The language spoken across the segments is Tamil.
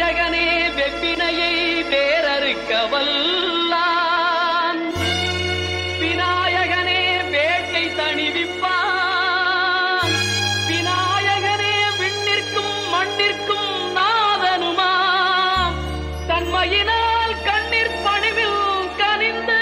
விநாயகனே வெப்பினையை வேறறுக்க வல்லான், விநாயகனே வேட்டை தணிவிப்பான், விநாயகனே விண்ணிற்கும் மண்ணிற்கும் நாதனுமாம், தன்மையினால் கண்ணீர் பணிவில் கனிந்து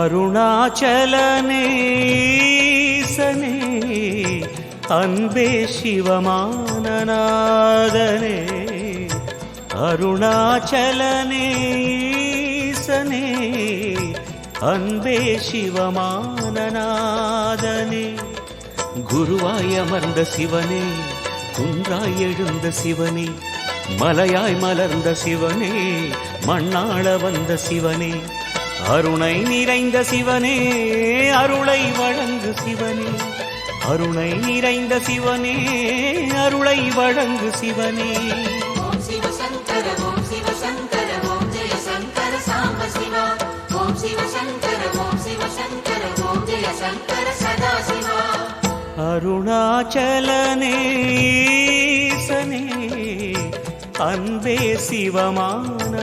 அருணாச்சலனே ஈசனே அன்பே சிவமானநாதனே, அருணாச்சலனே ஈசனே அன்பே சிவமானநாதனே, குருவாய் அமர்ந்த சிவனே, குன்றாய் எழுந்த சிவனே, மலையாய் மலர்ந்த சிவனே, மண்ணாள வந்த சிவனே, அருணை நிறைந்த சிவனே, அருளை வழங்கு சிவனே, அருணை நிறைந்த சிவனே, அருளை வழங்கு சிவனே. ஓம் சிவ சங்கர ஓம் சிவ சங்கர ஓம் ஜெய சங்கர சாம்ப சிவா, ஓம் சிவ சங்கர ஓம் சிவ சங்கர ஓம் ஜெய சங்கர சதா சிவா. அருணாச்சலனே ஈசனே அன்பே சிவமானநாதனே,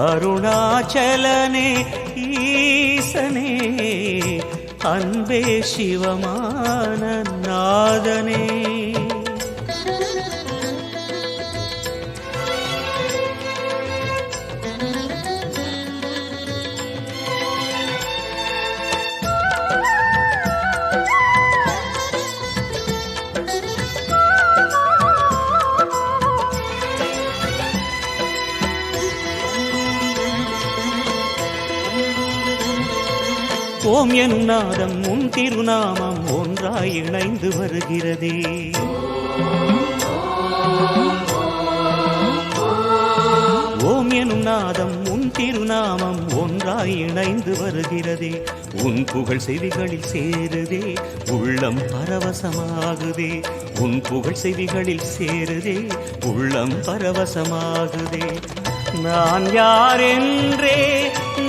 அருணாச்சலனே ஈசனே அன்பே சிவமான நாதனே. ஓம் எனும் நாதம் உன் திருநாமம் ஒன்றாய் இணைந்து வருகிறதே. ஓம் எனும் நாதம் உன் திருநாமம் ஒன்றாய் இணைந்து வருகிறதே. உன் புகழ் செவிகளில் சேருதே, உள்ளம் பரவசமாகுதே. உன் புகழ் செவிகளில் சேருதே, உள்ளம் பரவசமாகுதே. நான் யாரென்றே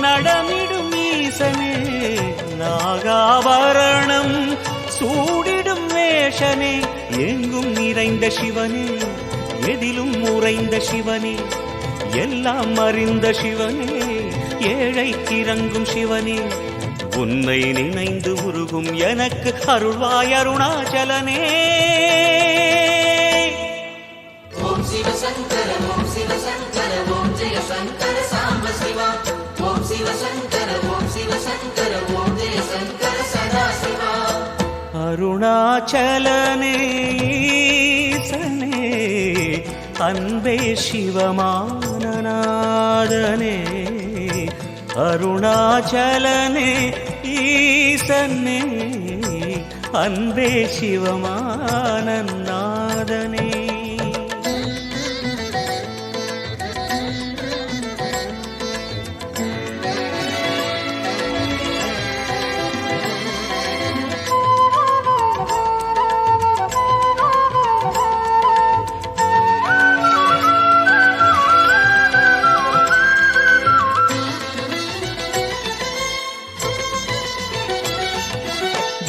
நடமிடும் ஈசனே, நாகாபரணம் சூடிடும் வேஷனே, எங்கும் நிறைந்த சிவனே, எதிலும் உறைந்த சிவனே, எல்லாம் அறிந்த சிவனே, ஏழைக்கு இறங்கும் சிவனே, உன்னை நினைந்து உருகும் எனக்கு அருள்வாய் அருணாச்சலனே. ஓம் சிவசங்கர ஓம் சிவசங்கர ஓம் ஜெய சங்கர சாம்ப சிவா. ஓம் சிவசங்கர ஓம் சிவசங்கர ஓம் ஜெய சங்கர சதாசிவா. அருணாச்சலனே ஈசனே அன்பே சிவமான நாதனே. அருணாச்சலனே ஈசனே அன்பே சிவமான நாதனே.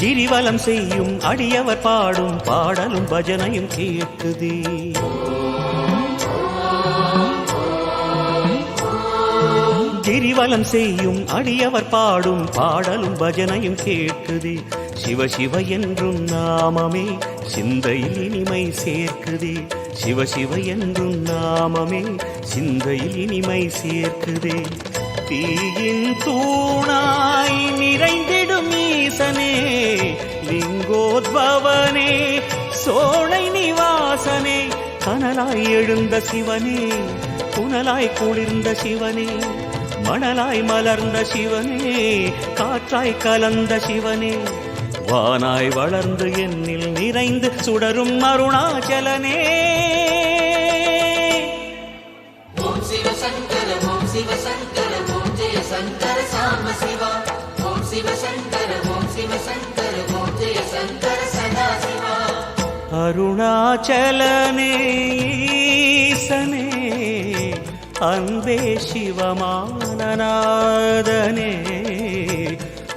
கிரிவலம் செய்யும் அடியவர் பாடும் பாடலும் பஜனையும் கேட்குதே. கிரிவலம் செய்யும் அடியவர் பாடும் பாடலும் பஜனையும் கேட்குதே. சிவ சிவ என்றும் நாமமே சிந்தையில் இனிமை சேர்க்குதே. சிவ சிவ என்றும் நாமமே சிந்தையில் இனிமை சேர்க்குதே. தீயின் தூணாய் நிறைந்திடும் ஈசனே, லிங்கோத்பவனே சோழை நிவாசனே, கனலாய் எழுந்த சிவனே, புனலாய் குளிர்ந்த சிவனே, மணலாய் மலர்ந்த சிவனே, காற்றாய் கலந்த சிவனே, வானாய் வளர்ந்து என்னில் நிறைந்து சுடரும் அருணாச்சலனே. ஓம் சிவசங்கர ஓம் சிவசங்கர ஓம் ஜெய சங்கர சாம்ப சிவா. ஓம் சிவசங்கர ஓம் சிவசங்கர ஓம் ஜெய சங்கர சதாசிவா. அருணாச்சலனே ஈசனே அன்பே சிவமான நாதனே.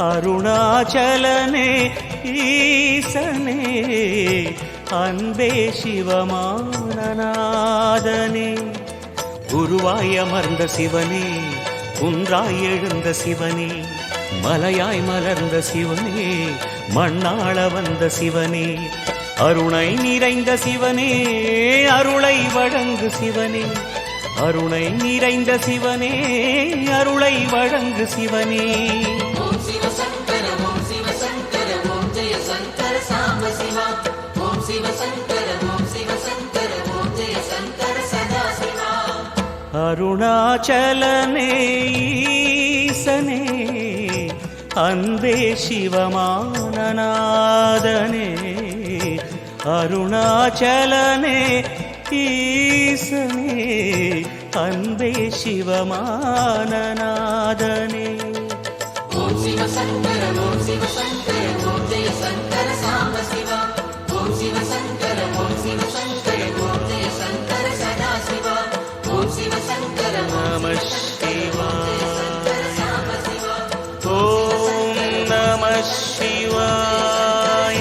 அருணாச்சலனே ஈசனே அன்பே சிவமான நாதனே. குருவாய் அமர்ந்த சிவனே, குன்றாய் எழுந்த சிவனே, மலையாய் மலர்ந்த சிவனே, மண்ணாள வந்த சிவனே, அருணை நிறைந்த சிவனே, அருளை வழங்கு சிவனே, அருணை நிறைந்த சிவனே, அருளை வழங்கு சிவனே. ஓம் சிவசங்கர ஓம் சிவசங்கர ஓம் ஜெய சங்கர சாம்ப சிவா. ஓம் சிவசங்கர ஓம் சிவசங்கர ஓம் ஜெய சங்கர சதாசிவா. அருணாச்சலனே ஈசனே அன்பே சிவமான நாதனே. அருணாச்சலனே ஈசனே அன்பே சிவமான நாதனே. ஓம் சிவசங்கர ஓம் சிவசங்கர ஓம் ஜெய சங்கர சாம்ப சிவா. ஓம் சிவசங்கர ஓம் சிவசங்கர ஓம் ஜெய சங்கர சதாசிவா. ஓம் சிவசங்கர நம சிவாய. சங்கர சாம்ப சிவா. ஓம் நம சிவாய.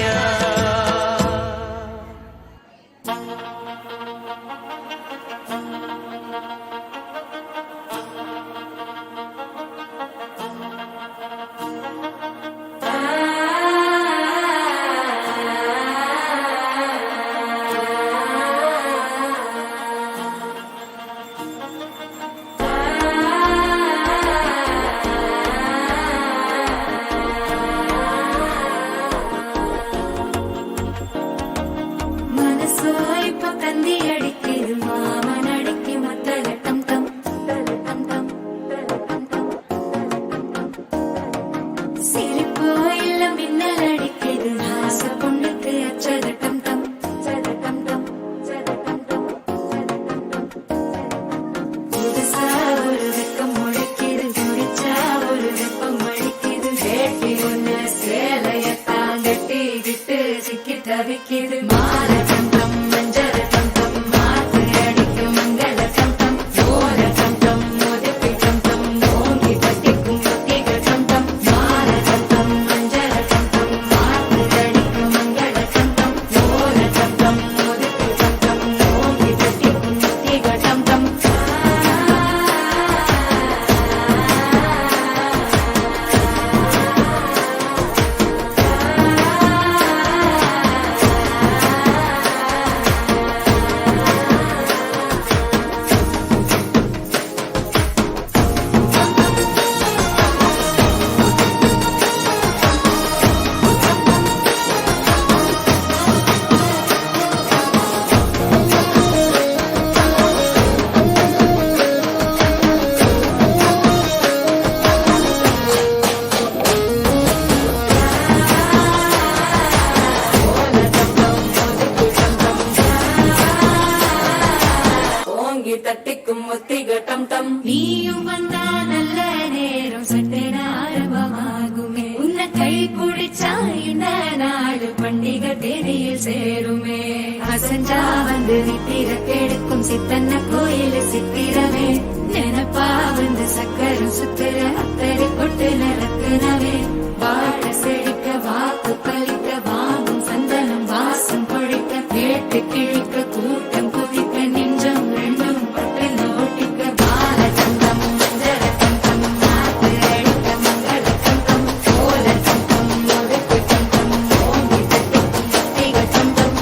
சேருமே அசஞ்சா வந்து நித்திர கெடுக்கும் சித்தன்ன கோயில் சித்திரமே நினப்பா வந்து சக்கரம் சுத்திர அத்தரை கொட்டு நடத்தினவே வாழ செழிக்க வாக்கு பலிக்க வாங்கும் சந்தனம் வாசம் பொழிக்க கேட்டு கிழிக்க கூட்டம் குதிக்க நெஞ்சம் ரெண்டும் பட்டு நோட்டிக்க பால சங்கம் மஞ்சர சங்கம் நாட்டு அடிக்க மங்கள சங்கம் கோல சங்கம் ஒடுக்கு சங்கம் ஓங்கி தட்டிக்கும் திக சங்கம்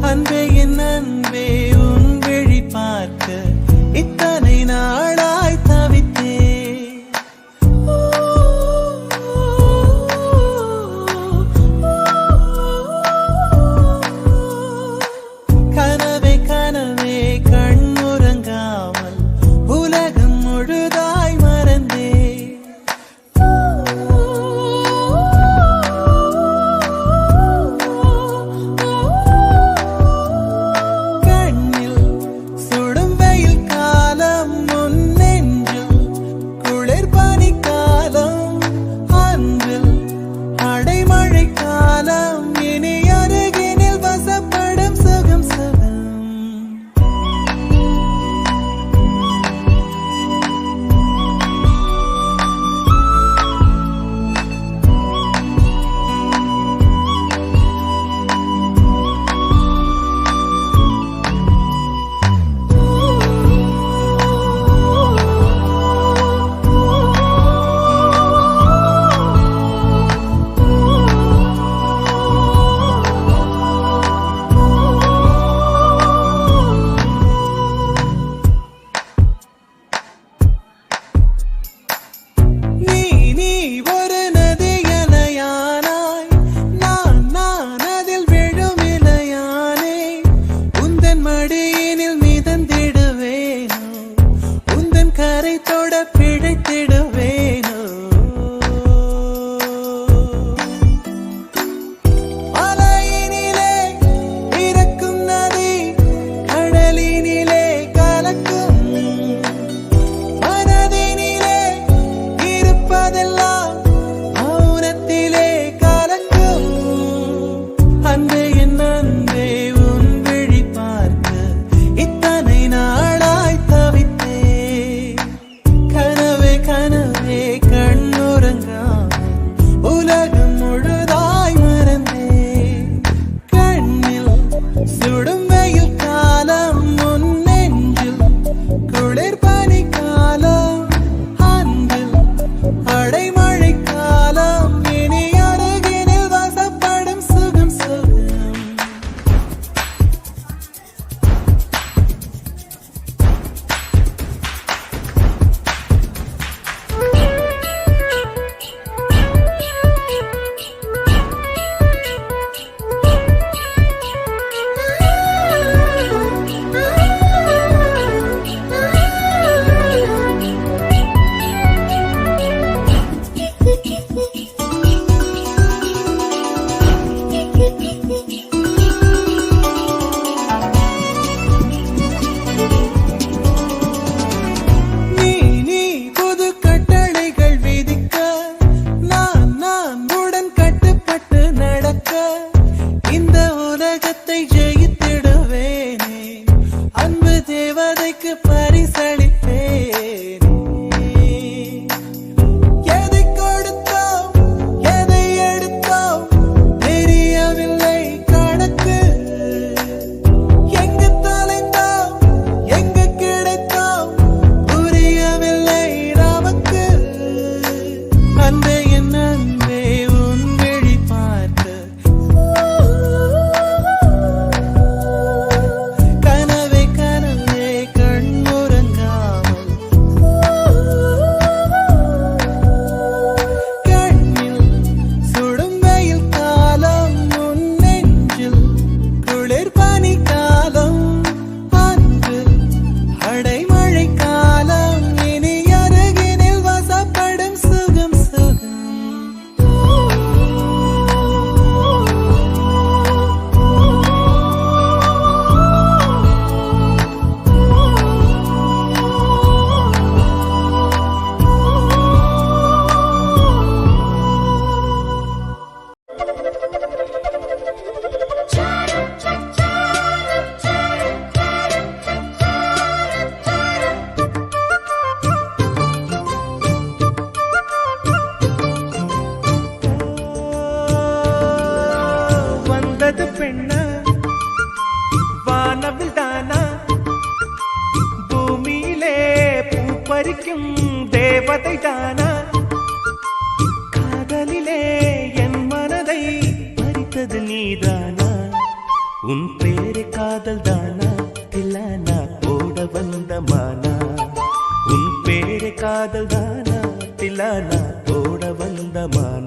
அன்பே என் அன்பே உன் விழி பார்க்க இத்தனை நாளாய் தவித்தே கனவே கனவே கண்ணுறங்காமல் உலகம் முழுதாய் மறந்தே கண்ணில் சுடும் வெயில் காலம் முன் நெஞ்சில் குளிர் பனி காலம் அன்பில் அடைமழை காலம் இனி அருகினில் வசப்படும் சுகம் சுகம் நீ நீ ஒரு நதி அலையானாய் நான் அதில் விழும் இலையானே உந்தன் மடியினில் மிதந்திடுவேனோ உந்தன் கரை தொட பிழைத்திடுவேனோ மலையினிலே பிறக்கும் நதி கடலினிலே கலக்கும் மனதினிலே இருப்பதெல்லாம் மௌனத்திலே கலக்கும் அன்பே என் அன்பே உன் விழி பார்க்க இத்தனை நாளாய் தவித்தே கனவே கனவே கண்ணுறங்காமல் உலகம் முழுதாய் மறந்தே கண்ணில் சுடும் வெயில் காலம் முன் நெஞ்சில் குளிர் பனி காலம் அன்பில் அடைமழை காலம் இனி அருகினில் வசப்படும் சுகம் சுகம் நீ நீ புது கட்டளைகள் விதிக்க நான் உடன் கட்டுப்பட்டு நடக்க இந்த உலகத்தை ஜெயித்திடுவேனே அன்பு தேவதைக்கு பரிசளிப்பேனே எதை கொடுத்தோம் எதை எடுத்தோம் தெரியவில்லை கணக்கு எங்கு தொலைந்தோம் எங்கு கிடைத்தோம் புரியவில்லை நமக்கு அன்பே என் அன்பே உன் விழி பார்க்க கனவே கனவே கண்ணுறங்காமல் வானவில் தானா பூமியிலே பூ பறிக்கும் தேவதை தானா காதலிலே என் மனதை பறித்தது நீதானா உன் பேரு காதல் தானா தில்லானா போட வந்த மானா உன் பேரு காதல் தானா தில்லானா போட வந்த மானா